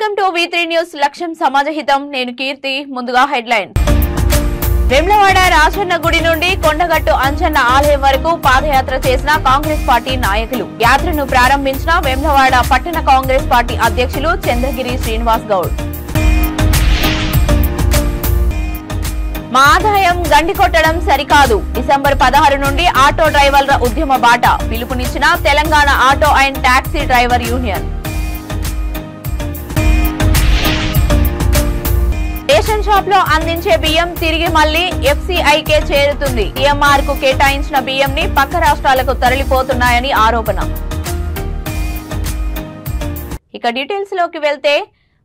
Welcome to V3 news లక్ష్యం సమాజహితం. నేను కీర్తి. ముందుగా హెడ్లైన్. వేములవాడ రాజన్న గుడి నుండి కొండగట్టు అంజన్న ఆలయం వరకు పాదయాత్ర చేసిన కాంగ్రెస్ పార్టీ నాయకులు. యాత్రను ప్రారంభించిన వేములవాడ పట్టణ కాంగ్రెస్ పార్టీ అధ్యక్షులు చంద్రగిరి శ్రీనివాస్ గౌడ్. మా ఆదాయం గండి కొట్టడం సరికాదు. డిసెంబర్ 16 నుండి ఆటో డ్రైవర్ల ఉద్యమ బాట పిలుపునిచ్చిన Telangana auto and taxi driver union. Ration shop లో అందించే బియ్యం తిరిగి మళ్లీ FCIకే చేరుతుంది. EMR కు కేటాయించిన బియ్యం ని పక్క రాష్ట్రాలకు తరలిపోతున్నాయని ఆరోపణ. ఇక డీటెయిల్స్ లోకి వెళ్తే,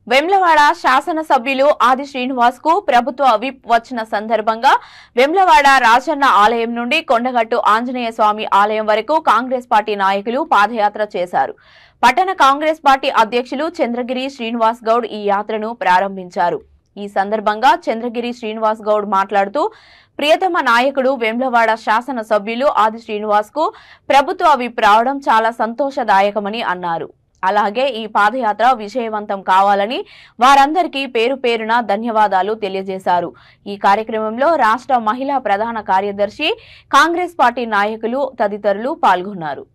వేములవాడ శాసనసభ్యులు ఆది శ్రీనివాస్ కు ప్రభుత్వ విప్ వచ్చిన సందర్భంగా వేములవాడ రాజన్న ఆలయం నుండి కొండగట్టు ఆంజనేయ స్వామి ఆలయం వరకు కాంగ్రెస్ పార్టీ నాయకులు పాదయాత్ర చేశారు. పట్టణ కాంగ్రెస్ పార్టీ అధ్యక్షులు చంద్రగిరి శ్రీనివాస్ గౌడ్ ఈ యాత్రను ప్రారంభించారు. ఈ సందర్భంగా చంద్రగిరి శ్రీనివాస్ గౌడ్ మాట్లాడుతూ, ప్రియతమ నాయకుడు వేములవాడ శాసన సభ్యులు ఆది శ్రీనివాస్ కు ప్రభుత్వ విప్ రావడం చాలా సంతోషదాయకమని అన్నారు. అలాగే ఈ పాదయాత్ర విజయవంతం కావాలని వారందరికీ పేరు పేరున ధన్యవాదాలు తెలియజేశారు. ఈ కార్యక్రమంలో రాష్ట్ర మహిళా ప్రధాన కార్యదర్శి, కాంగ్రెస్ పార్టీ నాయకులు తదితరులు పాల్గొన్నారు.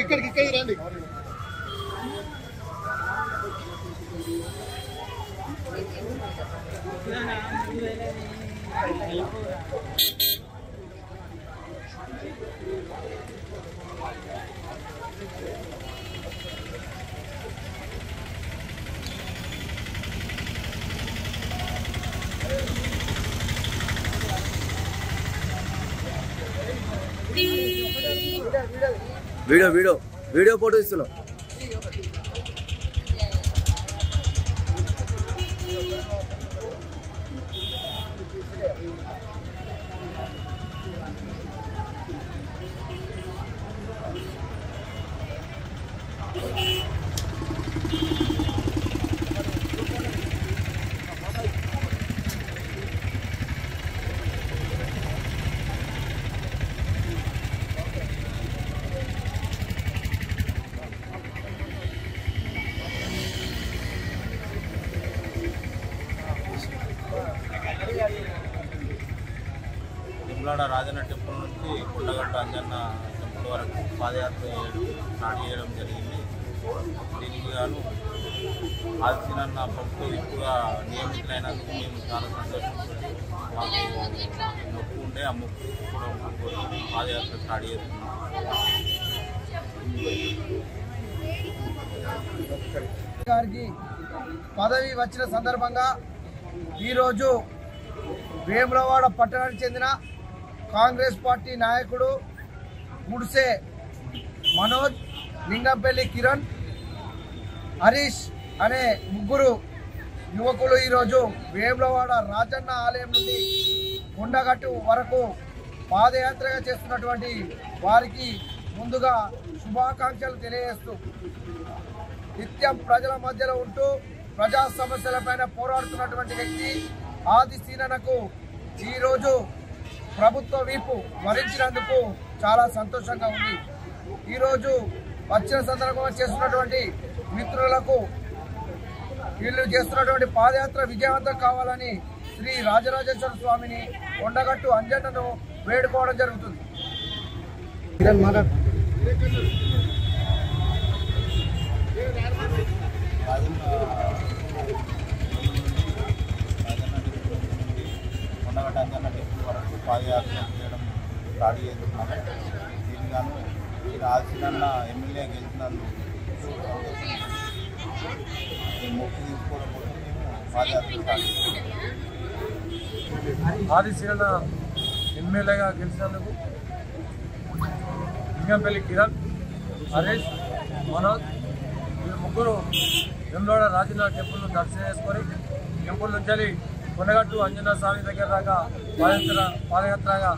ఇక్కడికి రండి. వీడియో ఫోటో ఇస్తున్నాం. వేములవాడ రాజన్న టెంపుల్ నుంచి కొండగట్టు అంజన్న టెంపుల్ వరకు పాదయాత్ర స్టార్ట్ చేయడం జరిగింది. దీనికి గాను ఆదిశీనన్న ప్రభుత్వ విప్పుగా నియమితులైనందుకు మేము చాలా సంతోషించాము. మాకు మొక్కు ఉండే ఆ మొక్కు కూడా పాదయాత్ర స్టార్ట్ చేస్తున్నాం. గారికి పదవి వచ్చిన సందర్భంగా ఈరోజు వేములవాడ పట్టణానికి చెందిన కాంగ్రెస్ పార్టీ నాయకుడు గుడిసే మనోజ్, లింగంపల్లి కిరణ్, హరీష్ అనే ముగ్గురు యువకులు ఈరోజు వేములవాడ రాజన్న ఆలయం నుండి కొండగట్టు వరకు పాదయాత్రగా చేస్తున్నటువంటి వారికి ముందుగా శుభాకాంక్షలు తెలియజేస్తూ, నిత్యం ప్రజల మధ్యలో ఉంటూ ప్రజా సమస్యలపైన పోరాడుతున్నటువంటి వ్యక్తి ఆది సీననకు ఈరోజు ప్రభుత్వ వీపు వరించినందుకు చాలా సంతోషంగా ఉంది. ఈరోజు వచ్చిన సందర్భంగా చేస్తున్నటువంటి మిత్రులకు, వీళ్ళు చేస్తున్నటువంటి పాదయాత్ర విజయవంతం కావాలని శ్రీ రాజరాజేశ్వర స్వామిని, కొండగట్టు అంజన్నను వేడుకోవడం జరుగుతుంది. కొండగట్టు అంజన్న టెంపుల్ వరకు పాదయాత్ర చేయడం స్టార్ట్ చేస్తున్నాము. దీనికి గాను ఆదిశీనన్న ఎమ్మెల్యే గెలిచినందుకు మొక్కు తీసుకోవడం కోసం మేము పాదయాత్ర స్టార్ట్ చేస్తున్నాం. ఆదిశీలన ఎమ్మెల్యేగా గెలిచినందుకు లింగంపల్లి కిరణ్, హరీష్, మనోజ్ వీళ్ళు ముగ్గురు వేములవాడ రాజన్న టెంపుల్ను దర్శనం చేసుకొని టెంపుల్ నుంచి కొండగట్టు అంజనా స్వామి దగ్గర దాకా పాదయాత్రగా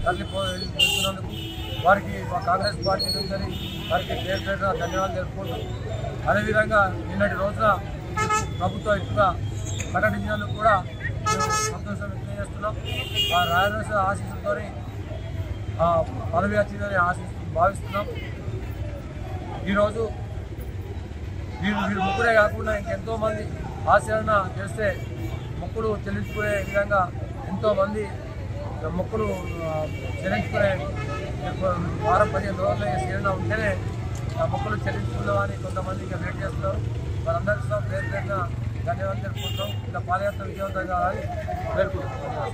వెళ్తున్నందుకు వారికి మా కాంగ్రెస్ పార్టీ నుంచి వారికి పేరు పేరున ధన్యవాదాలు తెలుపుకుంటూ, అదేవిధంగా నిన్నటి రోజున ప్రభుత్వం ఇటుగా ప్రకటించినందుకు కూడా మేము సంతోషం వ్యక్తం చేస్తున్నాం. ఆ రాజరాజ ఆశీస్సులతో పదవి వచ్చిందని భావిస్తున్నాం. ఈరోజు వీరు ముగ్గురే కాకుండా ఇంకెంతోమంది ఆచరణ చేస్తే మొక్కులు చెల్లించుకునే విధంగా ఎంతోమంది మొక్కులు చెల్లించుకునే వారం 15 రోజులు సీరణ ఉంటేనే ఆ మొక్కులు చెల్లించుకుందామని కొంతమంది ఇంకా వెయిట్ చేస్తున్నారు. వారందరికీ పేరు పేరున ధన్యవాదాలు తెలుపుకుంటాం. ఇలా పాదయాత్ర విజయవంతం కావాలని పేర్కొంటున్నాం.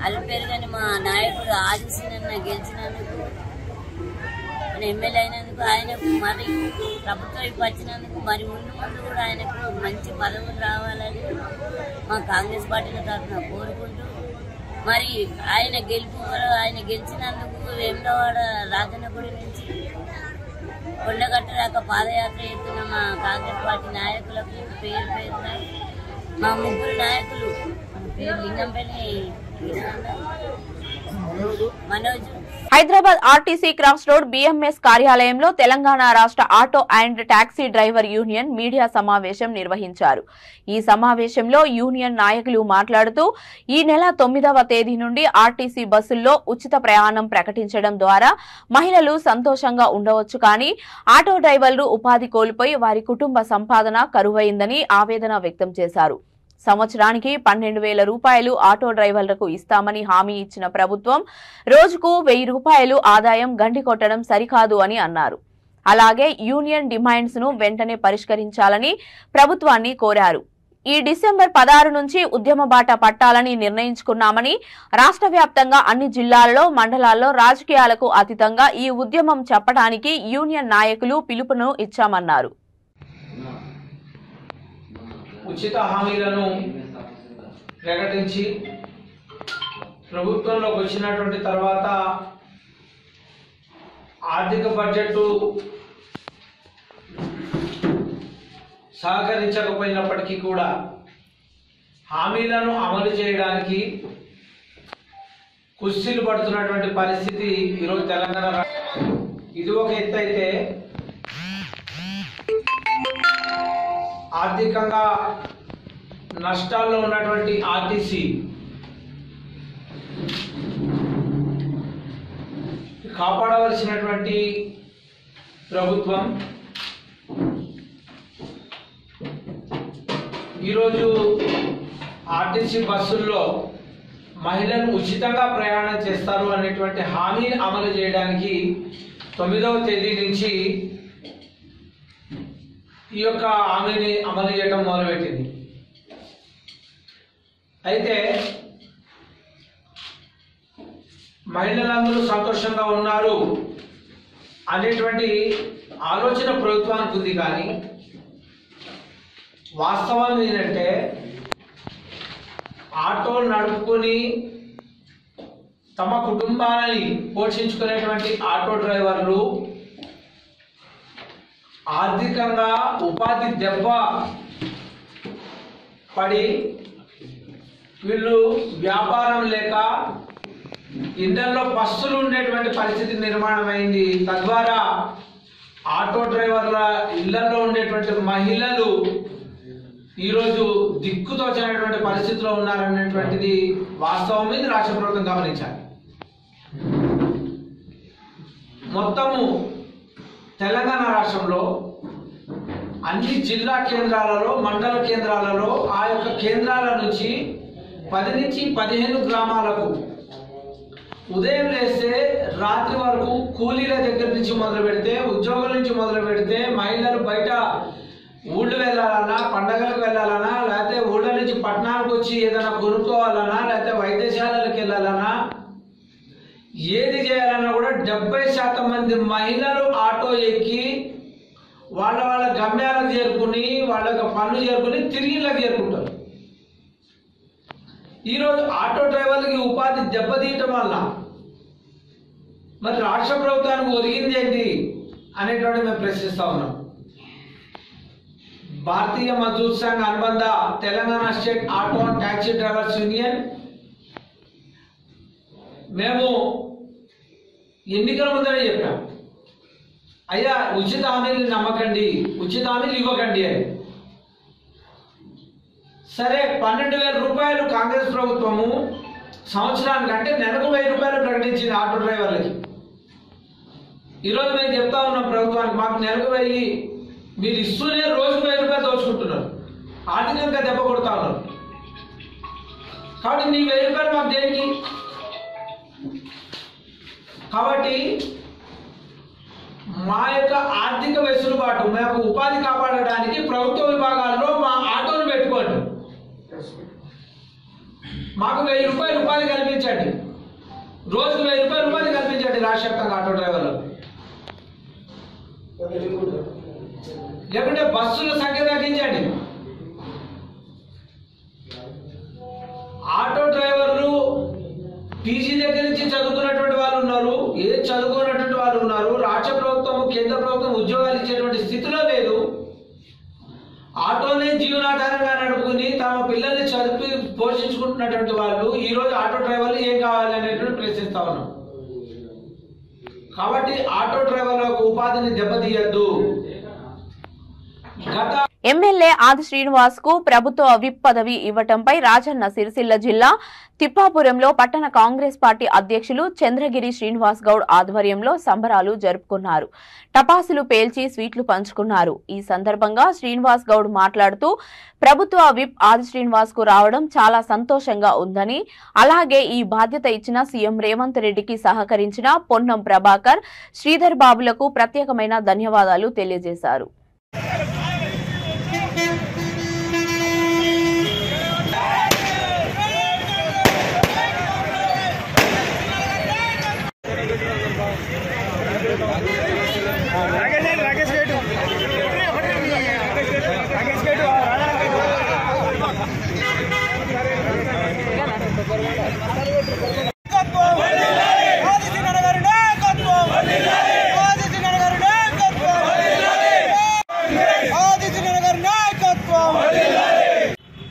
అల్పేరుగాని మా నాయకుడు ఆదిశీలన్న గెలిచినందుకు, ఆయన ఎమ్మెల్యే అయినందుకు, ఆయనకు మరి ప్రభుత్వం వచ్చినందుకు మరి ముందు కూడా ఆయనకు మంచి పదవులు రావాలని మా కాంగ్రెస్ పార్టీ తరఫున కోరుకుంటూ, మరి ఆయన గెలిచినందుకు వేములవాడ రాజన్న గుడి నుంచి కొండగట్టు దాకా పాదయాత్ర చేస్తున్న మా కాంగ్రెస్ పార్టీ నాయకులకు పేరు పేరున మా ముగ్గురు నాయకులు, మన పేరు Lingampalli Manoj. Hyderabad RTC cross road BMS కార్యాలయంలో తెలంగాణ రాష్ట్ర auto and taxi driver union media సమావేశం నిర్వహించారు. ఈ సమావేశంలో యూనియన్ నాయకులు మాట్లాడుతూ, ఈ నెల 9వ తేదీ నుండి ఆర్టీసీ బస్సుల్లో ఉచిత ప్రయాణం ప్రకటించడం ద్వారా మహిళలు సంతోషంగా ఉండవచ్చు, కానీ ఆటో డ్రైవర్లు ఉపాధి కోల్పోయి వారి కుటుంబ సంపాదన కరువైందని ఆవేదన వ్యక్తం చేశారు. సంవత్సరానికి 12,000 రూపాయలు ఆటో డ్రైవర్లకు ఇస్తామని హామీ ఇచ్చిన ప్రభుత్వం రోజుకు 1,000 రూపాయలు ఆదాయం గండికొట్టడం సరికాదు అని అన్నారు. అలాగే యూనియన్ డిమాండ్స్ ను వెంటనే పరిష్కరించాలని ప్రభుత్వాన్ని కోరారు. ఈ డిసెంబర్ 16 నుంచి ఉద్యమ బాట పట్టాలని నిర్ణయించుకున్నామని, రాష్ట్ర వ్యాప్తంగా అన్ని జిల్లాలలో మండలాల్లో రాజకీయాలకు అతీతంగా ఈ ఉద్యమం చెప్పడానికి యూనియన్ నాయకులు పిలుపును ఇచ్చామన్నారు. ఉచిత హామీలను ప్రకటించి ప్రభుత్వంలోకి వచ్చినటువంటి తర్వాత ఆర్థిక బడ్జెట్ సహకరించకపోయినప్పటికీ కూడా హామీలను అమలు చేయడానికి కుస్తీలు పడుతున్నటువంటి పరిస్థితి ఈరోజు తెలంగాణ. ఇది ఒక ఎత్తు అయితే, ఆర్థికంగా నష్టాల్లో ఉన్నటువంటి ఆర్టీసీ కాపాడవలసినటువంటి ప్రభుత్వం ఈరోజు ఆర్టీసీ బస్సుల్లో మహిళలు ఉచితంగా ప్రయాణం చేస్తారు అనేటువంటి హామీని అమలు చేయడానికి 9వ తేదీ నుంచి ఈ యొక్క హామీని అమలు చేయడం మొదలుపెట్టింది. అయితే మహిళలందరూ సంతోషంగా ఉన్నారు అనేటువంటి ఆలోచన ప్రభుత్వానికి ఉంది, కానీ వాస్తవం ఏంటంటే ఆటో నడుపుకొని తమ కుటుంబాలని పోషించుకునేటువంటి ఆటో డ్రైవర్లు ఆర్థికంగా ఉపాధి దెబ్బ పడి వీళ్ళు వ్యాపారం లేక ఇండ్లలో బస్సులు ఉండేటువంటి పరిస్థితి నిర్మాణమైంది. తద్వారా ఆటో డ్రైవర్ల ఇళ్లలో ఉండేటువంటి మహిళలు ఈరోజు దిక్కుతోచినటువంటి పరిస్థితిలో ఉన్నారనేటువంటిది వాస్తవం. మీద రాష్ట్ర ప్రభుత్వం గమనించాలి. మొత్తము తెలంగాణ రాష్ట్రంలో అన్ని జిల్లా కేంద్రాలలో, మండల కేంద్రాలలో ఆ యొక్క కేంద్రాల నుంచి 10 నుంచి 15 గ్రామాలకు ఉదయం లేస్తే రాత్రి వరకు కూలీల దగ్గర నుంచి మొదలు పెడితే, ఉద్యోగుల నుంచి మొదలు పెడితే, మహిళలు బయట ఊళ్ళు వెళ్ళాలన్నా, పండగలకు వెళ్ళాలన్నా, లేకపోతే ఊళ్ళ నుంచి పట్టణానికి వచ్చి ఏదైనా కొనుక్కోవాలన్నా, లేకపోతే వైద్యశాలలకు వెళ్ళాలన్నా, ఏది చేయాలన్నా కూడా 70% మంది మహిళలు ఆటో ఎక్కి వాళ్ళ గమ్యాలకు చేరుకుని వాళ్ళ పనులు చేరుకుని తిరిగి ఇళ్ళకి చేరుకుంటారు. ఈరోజు ఆటో డ్రైవర్లకి ఉపాధి దెబ్బతీయటం వల్ల మరి రాష్ట్ర ప్రభుత్వానికి ఒరిగింది ఏంటి అనేటువంటి మేము ప్రశ్నిస్తా ఉన్నాం. భారతీయ మజ్దూర్ సంఘ్ అనుబంధ Telangana state auto and taxi drivers union మేము ఎన్నికల ముందరే చెప్పాం, అయ్యా ఉచిత హామీలు నమ్మకండి, ఉచిత హామీలు ఇవ్వకండి అని. సరే 12,000 రూపాయలు కాంగ్రెస్ ప్రభుత్వము సంవత్సరానికి అంటే నెలకు 1,000 రూపాయలు ప్రకటించింది ఆటో డ్రైవర్లకి. ఈరోజు మేము చెప్తా ఉన్నాం ప్రభుత్వానికి, మాకు నెలకు 1,000 మీరు ఇస్తూనే రోజుకు 1,000 రూపాయలు దోచుకుంటున్నారు, ఆర్థికంగా దెబ్బ కొడతా ఉన్నారు. కాబట్టి నీ 1,000 రూపాయలు మాకు దేనికి? కాబట్టి మా యొక్క ఆర్థిక వెసులుబాటు, మాకు ఉపాధి కాపాడడానికి ప్రభుత్వ విభాగాల్లో మా ఆటోను పెట్టుకోండి, మాకు 1,000 రూపాయలు ఉపాధి కల్పించండి, రోజుకు 1,000 రూపాయలు ఉపాధి కల్పించండి రాష్ట్ర వ్యాప్తంగా ఆటో డ్రైవర్లు. లేకుంటే బస్సుల సంఖ్య తగ్గించండి. ఆటో డ్రైవర్లు పీజీ దగ్గర నుంచి చదువుకున్నటువంటి వాళ్ళు ఉన్నారు, చదువుకున్నటువంటి వాళ్ళు ఉన్నారు. రాష్ట్ర ప్రభుత్వం కేంద్ర ప్రభుత్వం ఉద్యోగాలు ఇచ్చేటువంటి స్థితిలో లేదు. ఆటోనే జీవనాధారంగా నడుపుకుని తమ పిల్లల్ని చదివి పోషించుకుంటున్నటువంటి వాళ్ళు ఈరోజు ఆటో డ్రైవర్లు ఏం కావాలి అనేటువంటి ప్రశ్నిస్తా ఉన్నాం. కాబట్టి ఆటో డ్రైవర్లకు ఉపాధిని దెబ్బతీయద్దు. ఎమ్మెల్యే ఆది శ్రీనివాస్ కు ప్రభుత్వ విప్ పదవి ఇవ్వటంపై రాజన్న సిరిసిల్ల జిల్లా తిప్పాపురంలో పట్టణ కాంగ్రెస్ పార్టీ అధ్యక్షులు చంద్రగిరి శ్రీనివాస్ గౌడ్ ఆధ్వర్యంలో సంబరాలు జరుపుకున్నారు. టపాసులు పేల్చి స్వీట్లు పంచుకున్నారు. ఈ సందర్భంగా శ్రీనివాస్ గౌడ్ మాట్లాడుతూ ప్రభుత్వ విప్ ఆది శ్రీనివాస్ కు రావడం చాలా సంతోషంగా ఉందని, అలాగే ఈ బాధ్యత ఇచ్చిన సీఎం రేవంత్ రెడ్డికి సహకరించిన పొన్నం ప్రభాకర్, శ్రీధర్ బాబులకు ప్రత్యేకమైన ధన్యవాదాలు తెలియజేశారు.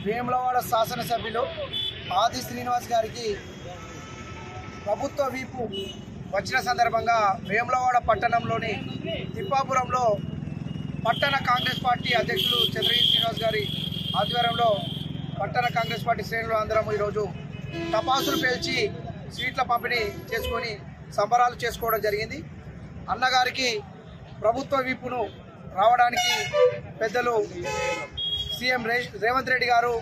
వేములవాడ శాసనసభ్యులు ఆది శ్రీనివాస్ గారికి ప్రభుత్వ వీపు వచ్చిన సందర్భంగా వేములవాడ పట్టణంలోని తిప్పాపురంలో పట్టణ కాంగ్రెస్ పార్టీ అధ్యక్షులు చంద్రగిరి శ్రీనివాస్ గారి ఆధ్వర్యంలో పట్టణ కాంగ్రెస్ పార్టీ శ్రేణులు అందరం ఈరోజు టపాసులు పేల్చి స్వీట్ల పంపిణీ చేసుకొని సంబరాలు చేసుకోవడం జరిగింది. అన్నగారికి ప్రభుత్వ వీపును రావడానికి పెద్దలు సీఎం రేవంత్ రెడ్డి గారు,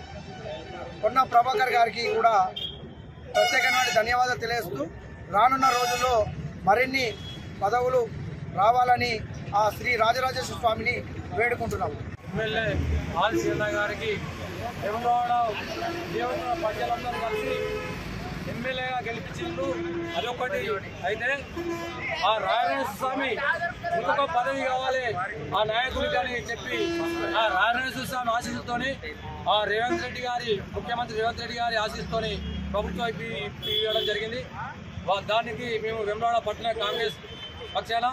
పొన్నం ప్రభాకర్ గారికి కూడా ప్రత్యేకమైన ధన్యవాదాలు తెలియజేస్తూ రానున్న రోజుల్లో మరిన్ని పదవులు రావాలని ఆ శ్రీ రాజరాజేశ్వర స్వామిని వేడుకుంటున్నాం. ఎమ్మెల్యే ఆది శ్రీనివాస్ గారికి వేములవాడ ప్రజలందరూ కలిసి ఎమ్మెల్యేగా గెలిపించిండ్రు. అదొకటి అయితే ఆ రాజరాజేశ్వర స్వామి ఇంకొక పదవి కావాలి ఆ నాయకుడికి అని చెప్పి ఆ రాజరాజేశ్వర స్వామి ఆశీస్సుతోని ఆ రేవంత్ రెడ్డి గారి ముఖ్యమంత్రి రేవంత్ రెడ్డి గారి ఆశీస్సుతోని ప్రభుత్వం ఇవ్వడం జరిగింది. దానికి మేము వేములవాడ పట్టణ కాంగ్రెస్ పక్షాన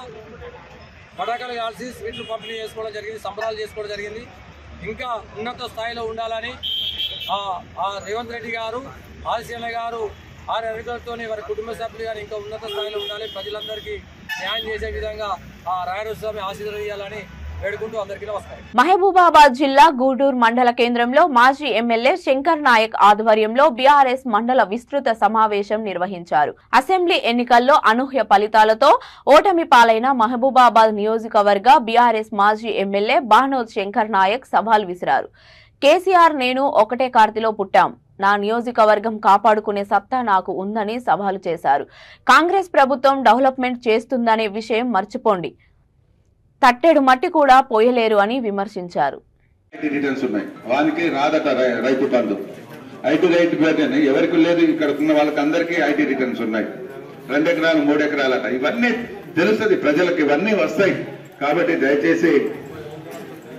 పటాకాలు కాల్చి స్వీట్లు పంపిణీ చేసుకోవడం జరిగింది, సంబరాలు చేసుకోవడం జరిగింది. ఇంకా ఉన్నత స్థాయిలో ఉండాలని ఆ రేవంత్ రెడ్డి గారు, ఆదిశీల గారు వారి అధికారులతో వారి కుటుంబ సభ్యులు గారు ఇంకా ఉన్నత స్థాయిలో ఉండాలి, ప్రజలందరికీ న్యాయం చేసే విధంగా ఆ రాజరాజేశ్వర స్వామి ఆశీర్వాదం ఇవ్వాలని వేడుకుంటూ అందరికీ నమస్కారం. మహబూబాబాద్ జిల్లా గూడూరు మండల కేంద్రంలో మాజీ ఎమ్మెల్యే శంకర్ నాయక్ ఆధ్వర్యంలో బీఆర్ఎస్ మండల విస్తృత సమావేశం నిర్వహించారు. అసెంబ్లీ ఎన్నికల్లో అనూహ్య ఫలితాలతో ఓటమి పాలైన మహబూబాబాద్ నియోజకవర్గ బీఆర్ఎస్ మాజీ ఎమ్మెల్యే బానోద్ శంకర్ నాయక్ సవాల్ విసిరారు. కేసీఆర్ నేను ఒకటే కార్తిలో పుట్టాం, నా నియోజకవర్గం కాపాడుకునే సత్తా నాకు ఉందని సవాలు చేశారు. కాంగ్రెస్ ప్రభుత్వం డెవలప్మెంట్ చేస్తుందనే విషయం మర్చిపోండి, తట్టెడు మట్టి కూడా పోయలేరు అని విమర్శించారు. వానికి రాదట రైతు బంధు, ఐటీ రైతు ఎవరికి లేదు, ఇక్కడ ఉన్న వాళ్ళకి అందరికీ ఐటీ రిటర్న్స్ ఉన్నాయి. 2 ఎకరాలు 3 ఎకరాలట, ఇవన్నీ తెలుస్తుంది ప్రజలకు, ఇవన్నీ వస్తాయి. కాబట్టి దయచేసి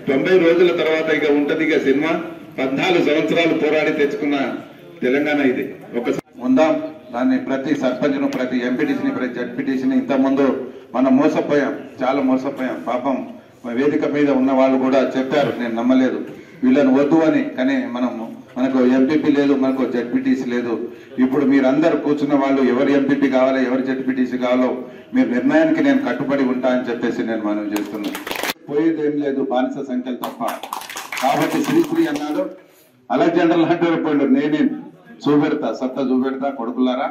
90 రోజుల తర్వాత ఇక ఉంటది ఇక సినిమా. 14 సంవత్సరాలు పోరాడి తెచ్చుకున్న తెలంగాణ ఇది. ఉందాం దాన్ని ప్రతి సర్పంచ్ను, ప్రతి ఎంపీటీసీని, ప్రతి జడ్పీటీసీని ఇంతకుముందు మనం మోసపోయాం, చాలా మోసపోయాం. పాపం వేదిక మీద ఉన్న వాళ్ళు కూడా చెప్పారు, నేను నమ్మలేదు వీళ్ళని వద్దు అని. కానీ మనకు ఎంపీపీ లేదు, మనకు జడ్పీటీసీ లేదు. ఇప్పుడు మీరందరూ కూర్చున్న వాళ్ళు ఎవరు ఎంపీపీ కావాలో, ఎవరు జడ్పీటీసీ కావాలో మీరు నిర్ణయానికి నేను కట్టుబడి ఉంటా అని చెప్పేసి నేను మనవి చేస్తున్నాను. పోయేది ఏం లేదు, బానిస సంఖ్యలు తప్ప. కాబట్టి శ్రీశ్రీ అన్నాడు, అలెగ్జాండర్ లాంటి పోయిండు, నేనే చూపెడతా, సత్తా చూపెడతా కొడుకులారా,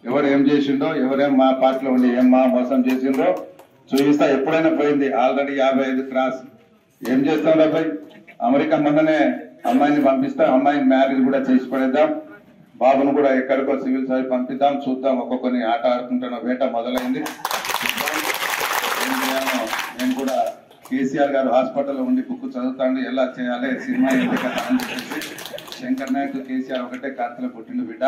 ఎవరు ఏం చేసిండో, ఎవరేం మా పార్టీలో ఉండి ఏం మా మోసం చేసిండో చూపిస్తా. ఎప్పుడైనా పోయింది, ఆల్రెడీ 55 క్రాస్. ఏం చేస్తాం అబ్బాయి, అమెరికా మొన్ననే అమ్మాయిని పంపిస్తా, అమ్మాయిని మ్యారేజ్ కూడా చేసి పడేద్దాం, బాబును కూడా ఎక్కడికో సివిల్ సర్వీస్ పంపిద్దాం, చూద్దాం. ఒక్కొక్కరిని ఆట ఆడుకుంటున్న వేట మొదలైంది. నేను కూడా కేసీఆర్ గారు హాస్పిటల్లో ఉండి బుక్ చదువుతాను, ఎలా చేయాలి సినిమా ఏంటి కదా అని చెప్పేసి. శంకర్ నాయక్ కేసీఆర్ ఒకటే కార్తెలో పుట్టిన బిడ్డ,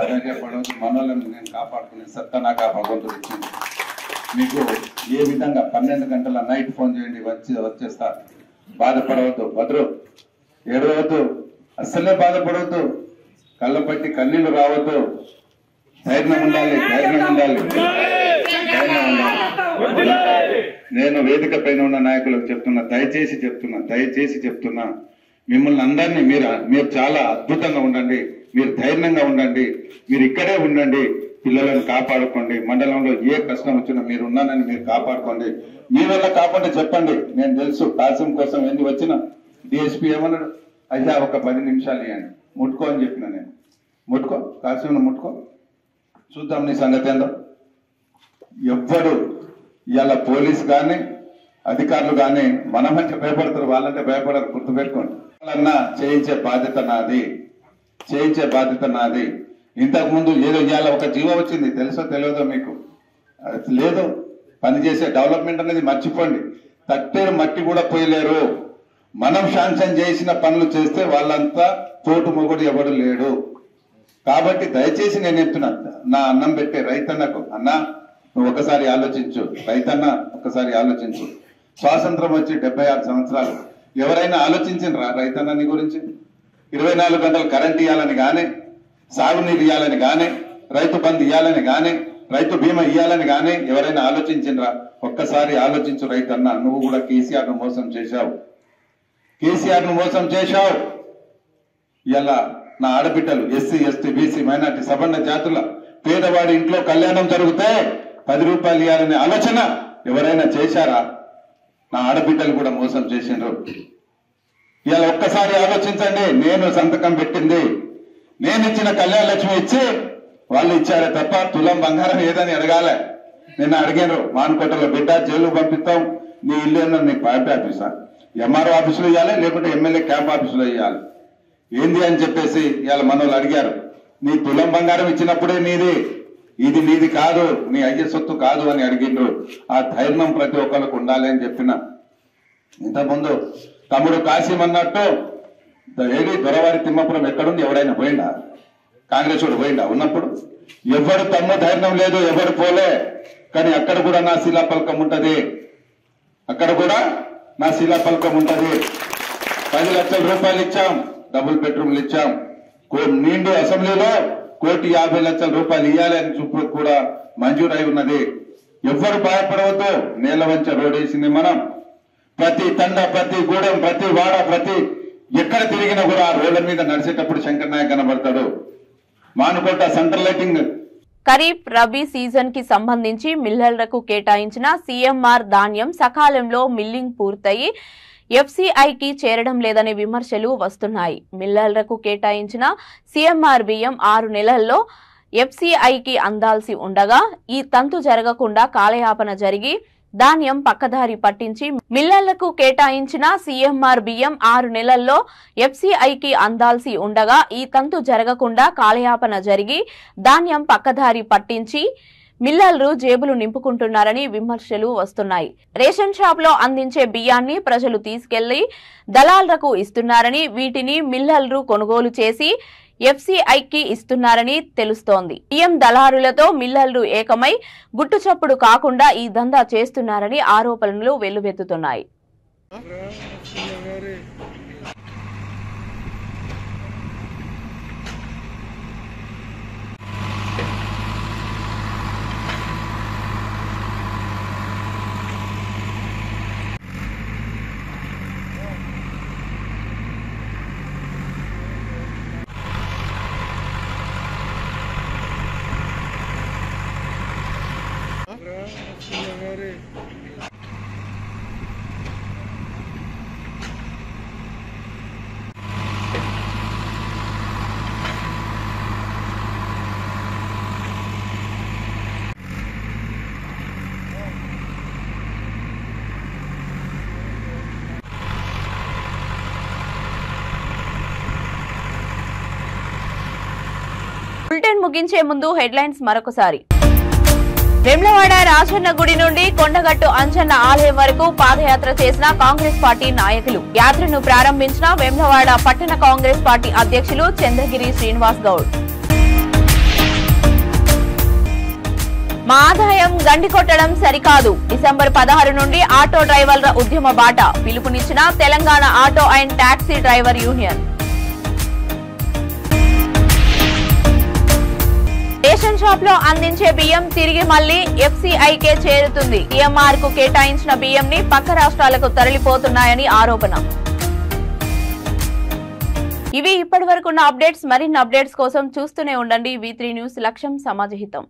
అలాగే పడవద్దు, మనోళ్ళని నేను కాపాడుకునే సత్తా నాకు ఆ భగవంతుడు ఇచ్చింది. మీకు ఏ విధంగా 12 గంటల నైట్ ఫోన్ చేయండి, వచ్చేస్తా. బాధపడవద్దు, భద్రు ఏడవద్దు, అస్సలే బాధపడవద్దు, కళ్ళ పట్టి కన్నీళ్లు రావద్దు, ధైర్యం ఉండాలి, ధైర్యం ఉండాలి, ధైర్యం ఉండాలి. నేను వేదిక పైన ఉన్న నాయకులకు చెప్తున్నా, దయచేసి చెప్తున్నా, మిమ్మల్ని అందరినీ మీరు చాలా అద్భుతంగా ఉండండి, మీరు ధైర్యంగా ఉండండి, మీరు ఇక్కడే ఉండండి, పిల్లలను కాపాడుకోండి. మండలంలో ఏ కష్టం వచ్చినా మీరు ఉన్నానని మీరు కాపాడుకోండి. మీ వల్ల కాకుండా చెప్పండి, నేను తెలుసు కాసిం కోసం ఎందుకు వచ్చినా. డిఎస్పీ ఏమన్నాడు, అయితే ఒక 10 నిమిషాలు ఇవ్వండి, ముట్టుకో అని చెప్పిన నేను. ముట్టుకో, కాసిం ముట్టుకో, చూద్దాం నీ సంగతి ఏందో. ఎవ్వడు ఇవాళ పోలీసు కానీ అధికారులు కానీ మనమంటే భయపడతారు, వాళ్ళంటే భయపడరు, గుర్తుపెట్టుకోండి. వాళ్ళన్నా చేయించే బాధ్యత నాది. ఇంతకు ముందు ఏదో ఇవాళ ఒక జీవో వచ్చింది, తెలుసో తెలియదో మీకు, లేదు పనిచేసే డెవలప్మెంట్ అనేది మర్చిపోండి. తట్టేరు మట్టి కూడా పోయలేరు. మనం శాంక్షన్ చేసిన పనులు చేస్తే వాళ్ళంతా తోటు మొగుడు ఎవడు లేడు. కాబట్టి దయచేసి నేను చెప్తున్నా, నా అన్నం పెట్టే రైతన్నకు, అన్నా నువ్వు ఒకసారి ఆలోచించు, రైతన్న ఒకసారి ఆలోచించు. స్వాతంత్రం వచ్చి 76 సంవత్సరాలు ఎవరైనా ఆలోచించినరా రైతన్నని గురించి? 24 గంటలు కరెంట్ ఇవ్వాలని కానీ, సాగునీరు ఇవ్వాలని కానీ, రైతు బంధు ఇవ్వాలని కానీ, రైతు బీమా ఇవ్వాలని కానీ ఎవరైనా ఆలోచించినరా? ఒక్కసారి ఆలోచించు రైతన్న. నువ్వు కూడా కేసీఆర్ ను మోసం చేశావు. ఇలా నా ఆడబిడ్డలు ఎస్సీ, ఎస్టీ, బీసీ, మైనార్టీ, సవర్ణ జాతుల పేదవాడి ఇంట్లో కళ్యాణం జరిగితే 10 రూపాయలు ఇవ్వాలనే ఆలోచన ఎవరైనా చేశారా? నా ఆడబిడ్డలు కూడా మోసం చేసిండ్రు. ఇలా ఒక్కసారి ఆలోచించండి. నేను సంతకం పెట్టింది, నేను ఇచ్చిన కళ్యాణ లక్ష్మి ఇచ్చి వాళ్ళు ఇచ్చారే తప్ప తులం బంగారం ఏదని అడగాలే. నిన్న అడిగారు, మానుకోటలో బిడ్డ జైలు పంపిస్తాం, నీ ఇల్లు ఏమన్నా నీ పార్టీ ఆఫీసా, ఎంఆర్ఓ ఆఫీసులో ఇవ్వాలి, లేకుంటే ఎమ్మెల్యే క్యాంప్ ఆఫీసులో ఇవ్వాలి, ఏంది అని చెప్పేసి ఇవాళ మనోళ్ళు అడిగారు. నీ తులం బంగారం ఇచ్చినప్పుడే ఇది నీది కాదు, నీ అయ్య సొత్తు కాదు అని అడిగిండ్రు. ఆ ధైర్యం ప్రతి ఒక్కరికి ఉండాలి అని చెప్పిన. ఇంతకుముందు తమ్ముడు కాసిం అన్నట్టు ఏది దొరవారి తిమ్మపురం ఎక్కడుంది, ఎవడైనా పోయిండా? కాంగ్రెస్ వాడు పోయిండా? ఉన్నప్పుడు ఎవరు తమ్ము ధైర్యం లేదు, ఎవరు పోలే. కానీ అక్కడ కూడా నా శిలాఫలకం ఉంటది, 10 లక్షల రూపాయలు ఇచ్చాం, డబుల్ బెడ్రూమ్లు ఇచ్చాం. నిండు అసెంబ్లీలో 1,50,00,000 రూపాయలు ఇవ్వాలి అని చూపు కూడా మంజూరై ఉన్నది. ఎవ్వరు భయపడవద్దు. నేలవంచ రోడ్ వేసింది మనం. ప్రతి తండ, ప్రతి గూడెం, ప్రతి వాడ, ప్రతి ఎక్కడ తిరిగినా కూడా ఆ రోడ్ల మీద నడిచేటప్పుడు శంకర్ నాయక్ కనబడతాడు. Manukota central lighting. Kharif rabi season కి సంబంధించి మిల్లర్లకు కేటాయించిన సీఎంఆర్ ధాన్యం సకాలంలో మిల్లింగ్ పూర్తయి ఎఫ్సీఐకి చేరడం లేదనే విమర్శలు వస్తున్నాయి. మిల్లర్లకు కేటాయించిన సీఎంఆర్ బియ్యం 6 నెలల్లో ఎఫ్సీఐకి అందాల్సి ఉండగా ఈ తంతు జరగకుండా కాలయాపన జరిగి ధాన్యం పక్కదారి పట్టించి మిల్లర్లకు కేటాయించిన సీఎంఆర్ బియ్యం 6 నెలల్లో ఎఫ్సీఐకి అందాల్సి ఉండగా ఈ తంతు జరగకుండా కాలయాపన జరిగి ధాన్యం పక్కదారి పట్టించి మిల్లర్లు జేబులు నింపుకుంటున్నారని విమర్శలు వస్తున్నాయి. రేషన్ షాప్ లో అందించే బియ్యాన్ని ప్రజలు తీసుకెళ్లి దళాలకు ఇస్తున్నారని, వీటిని మిల్లర్లు కొనుగోలు చేసి ఎఫ్సీఐకి ఇస్తున్నారని తెలుస్తోంది. బియ్యం దళారులతో మిల్లర్లు ఏకమై గుట్టుచప్పుడు కాకుండా ఈ దందా చేస్తున్నారని ఆరోపణలు వెల్లువెత్తుతున్నాయి. బులెటిన్ ముగించే ముందు హెడ్లైన్స్ మరొకసారి. వేములవాడ రాజన్న గుడి నుండి కొండగట్టు అంజన్న ఆలయం వరకు పాదయాత్ర చేసిన కాంగ్రెస్ పార్టీ నాయకులు. యాత్రను ప్రారంభించిన వేములవాడ పట్టణ కాంగ్రెస్ పార్టీ అధ్యక్షులు చంద్రగిరి శ్రీనివాస్ గౌడ్. మా ఆదాయం గండి కొట్టడం సరికాదు. డిసెంబర్ 16 నుండి ఆటో డ్రైవర్ల ఉద్యమ బాట పిలుపునిచ్చిన Telangana auto and taxi driver union. Ration shop లో అందించే బియ్యం తిరిగి మళ్లీ ఎఫ్సీఐకే చేరుతుంది. ఈఎంఆర్ కు కేటాయించిన బియ్యం ని పక్క రాష్ట్రాలకు తరలిపోతున్నాయని ఆరోపణ. ఇవి ఇప్పటి వరకున్న అప్డేట్స్. మరిన్ని అప్డేట్స్ కోసం చూస్తూనే ఉండండి V3 న్యూస్. లక్ష్యం సమాజహితం.